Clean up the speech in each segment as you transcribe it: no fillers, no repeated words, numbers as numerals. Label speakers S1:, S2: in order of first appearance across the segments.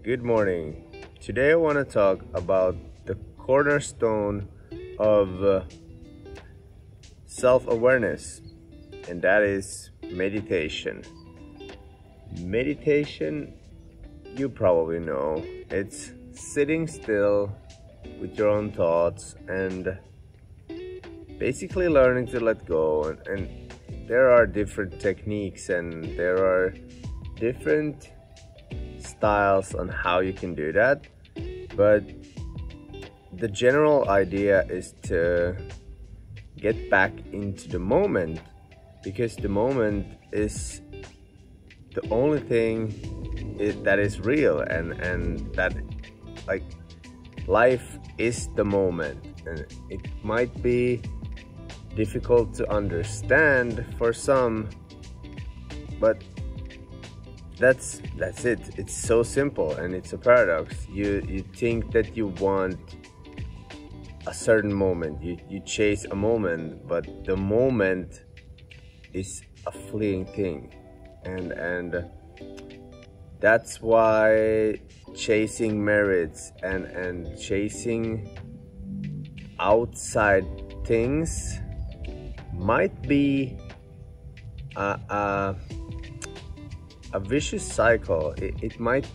S1: Good morning. Today I want to talk about the cornerstone of self-awareness, and that is meditation. Meditation, you probably know, it's sitting still with your own thoughts and basically learning to let go. And there are different techniques and there are different styles on how you can do that, but the general idea is to get back into the moment, because the moment is the only thing that is real, and that, like, life is the moment. And it might be difficult to understand for some, but that's it. It's so simple, and it's a paradox. You think that you want a certain moment, you chase a moment, but the moment is a fleeting thing, and that's why chasing merits and chasing outside things might be a vicious cycle. It might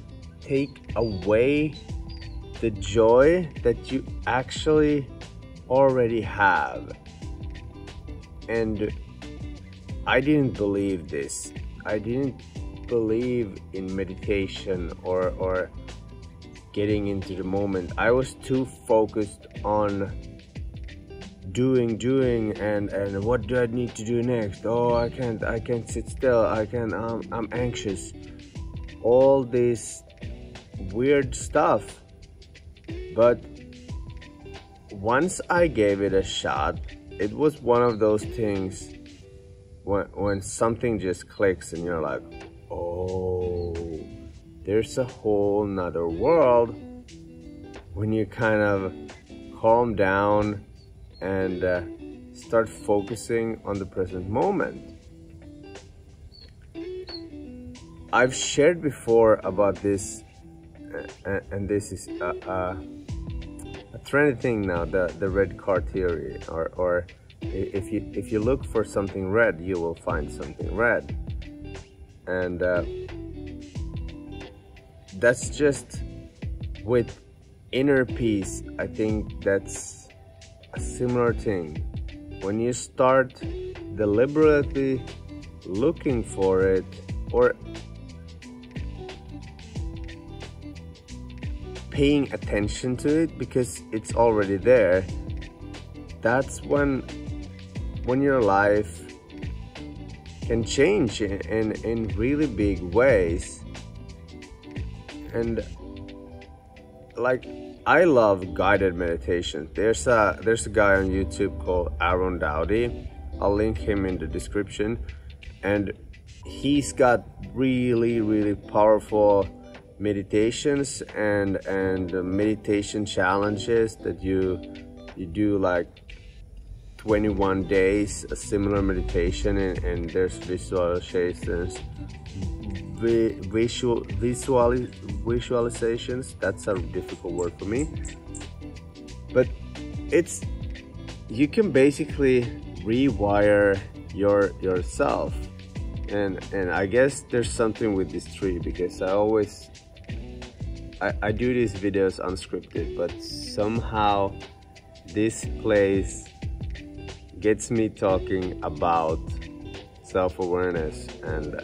S1: take away the joy that you actually already have. And I didn't believe this. I didn't believe in meditation or getting into the moment. I was too focused on doing and what do I need to do next? Oh, I can't sit still. I'm anxious. All this weird stuff. But once I gave it a shot, it was one of those things when something just clicks and you're like, oh, there's a whole nother world. When you kind of calm down and start focusing on the present moment. I've shared before about this, and this is a trendy thing now, the red car theory, or if you look for something red, you will find something red. And that's just with inner peace. I think that's a similar thing. When you start deliberately looking for it, or paying attention to it because it's already there, that's when your life can change in really big ways. And like, I love guided meditation. There's a guy on YouTube called Aaron Dowdy. I'll link him in the description, and he's got really powerful meditations and meditation challenges that you do, like 21 days a similar meditation, and there's visualizations, visualizations. That's a difficult word for me, but you can basically rewire yourself, and I guess there's something with this tree, because I do these videos unscripted, but somehow this place gets me talking about self-awareness and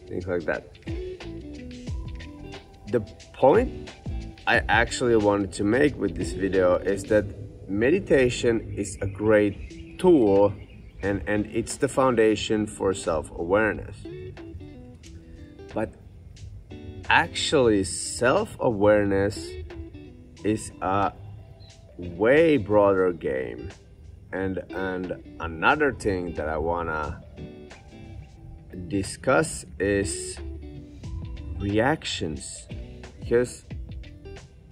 S1: things like that. The point I actually wanted to make with this video is that meditation is a great tool, and it's the foundation for self-awareness. But actually, self-awareness is a way broader game. And another thing that I wanna discuss is reactions, because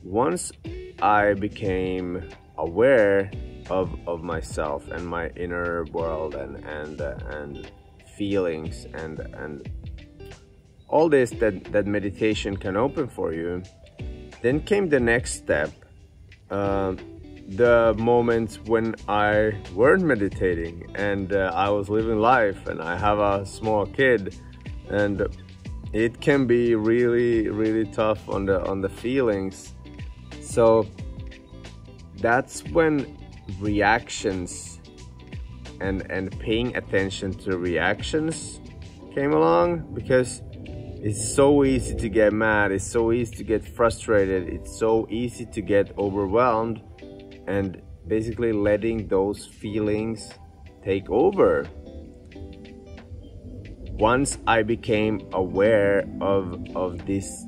S1: once I became aware of myself and my inner world and feelings and all this that meditation can open for you, then came the next step. The moments when I weren't meditating and I was living life, and I have a small kid, and it can be really tough on the feelings. So that's when reactions and paying attention to reactions came along, because it's so easy to get mad, it's so easy to get frustrated, it's so easy to get overwhelmed, and basically letting those feelings take over. Once I became aware of this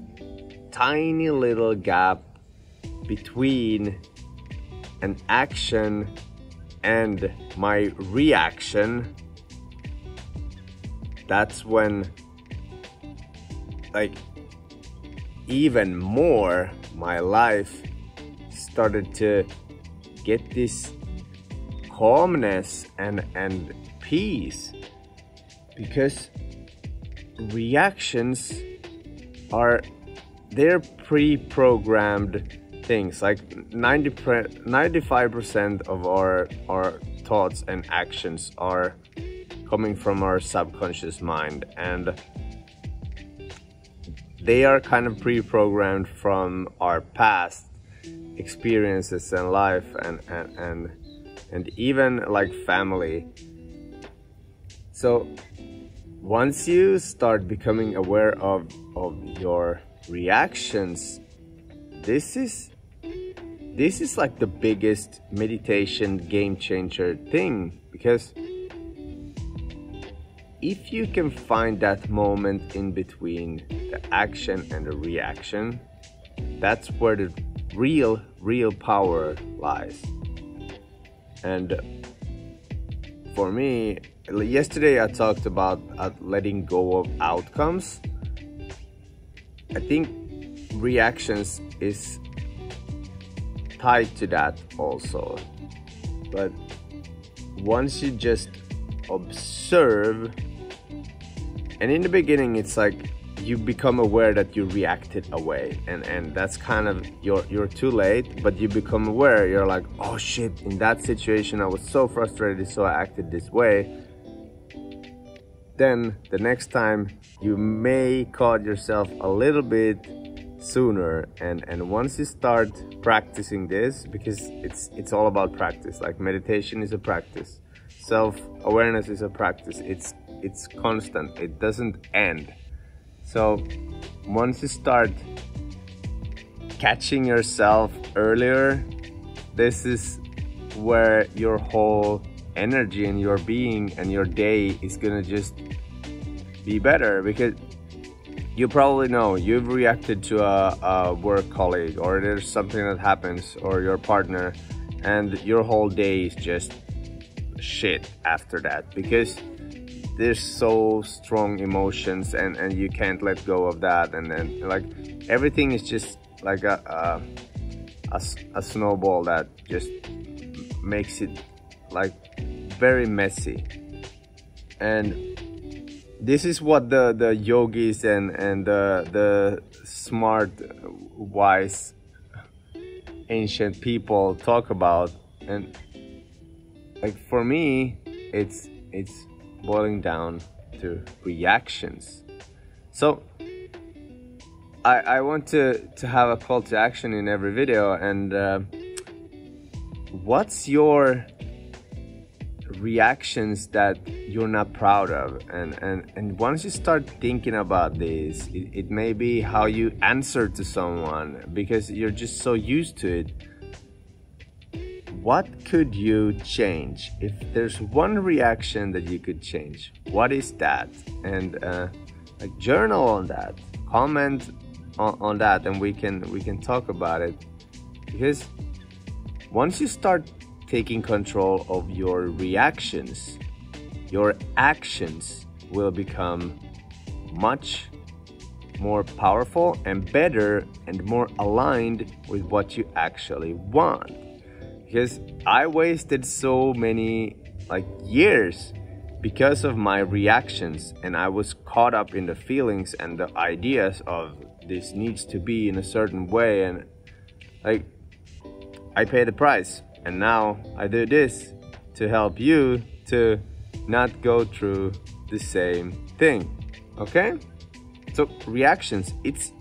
S1: tiny little gap between an action and my reaction, that's when, like, even more my life started to get this calmness and peace, because reactions they're pre-programmed things. Like 95% of our thoughts and actions are coming from our subconscious mind, and they are kind of pre-programmed from our past experiences in life and even like family. So once you start becoming aware of your reactions, this is like the biggest meditation game changer thing, because if you can find that moment in between the action and the reaction, that's where the real power lies. And for me, yesterday I talked about letting go of outcomes. I think reactions is tied to that also, but once you just observe, and in the beginning it's like you become aware that you reacted away, and that's kind of you're too late, but you become aware, you're like, oh shit, in that situation I was so frustrated, so I acted this way. Then the next time you may caught yourself a little bit sooner, and once you start practicing this, because it's all about practice, like meditation is a practice, self-awareness is a practice, it's constant, it doesn't end. So once you start catching yourself earlier, this is where your whole energy and your being and your day is gonna just be better, because you probably know you've reacted to a work colleague, or there's something that happens, or your partner, and your whole day is just shit after that, because there's so strong emotions and you can't let go of that, and then like everything is just like a snowball that just makes it like very messy. And this is what the yogis and the smart, wise, ancient people talk about. And like for me, it's boiling down to reactions. So I want to have a call to action in every video, and what's your reactions that you're not proud of? And once you start thinking about this, it may be how you answer to someone, because you're just so used to it. What could you change? If there's one reaction that you could change, what is that? And like journal on that, comment on that, and we can talk about it. Because once you start taking control of your reactions, your actions will become much more powerful and better and more aligned with what you actually want. Because I wasted so many like years because of my reactions, and I was caught up in the feelings and the ideas of this needs to be in a certain way, and like I pay the price, and now I do this to help you to not go through the same thing. Okay? So reactions, it's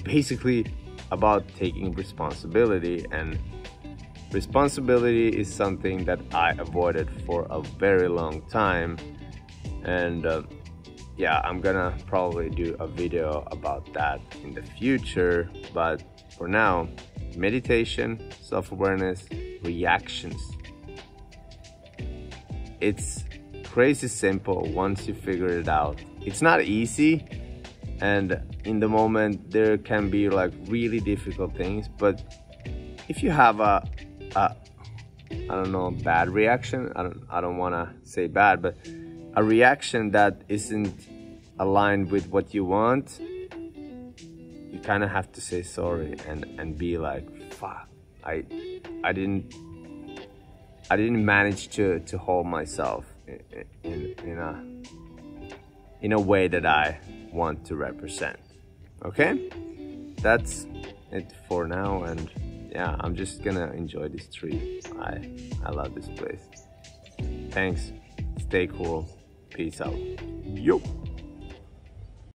S1: basically about taking responsibility, and responsibility is something that I avoided for a very long time. And yeah, I'm gonna probably do a video about that in the future, but for now, meditation, self-awareness, reactions. It's crazy simple once you figure it out. It's not easy, and in the moment there can be like really difficult things, but if you have a I don't know, bad reaction, I don't want to say bad, but a reaction that isn't aligned with what you want, you kind of have to say sorry and be like, fuck, I didn't manage to hold myself in a way that I want to represent. Okay, that's it for now, and yeah, I'm just gonna enjoy this tree. I love this place. Thanks. Stay cool. Peace out. Yo.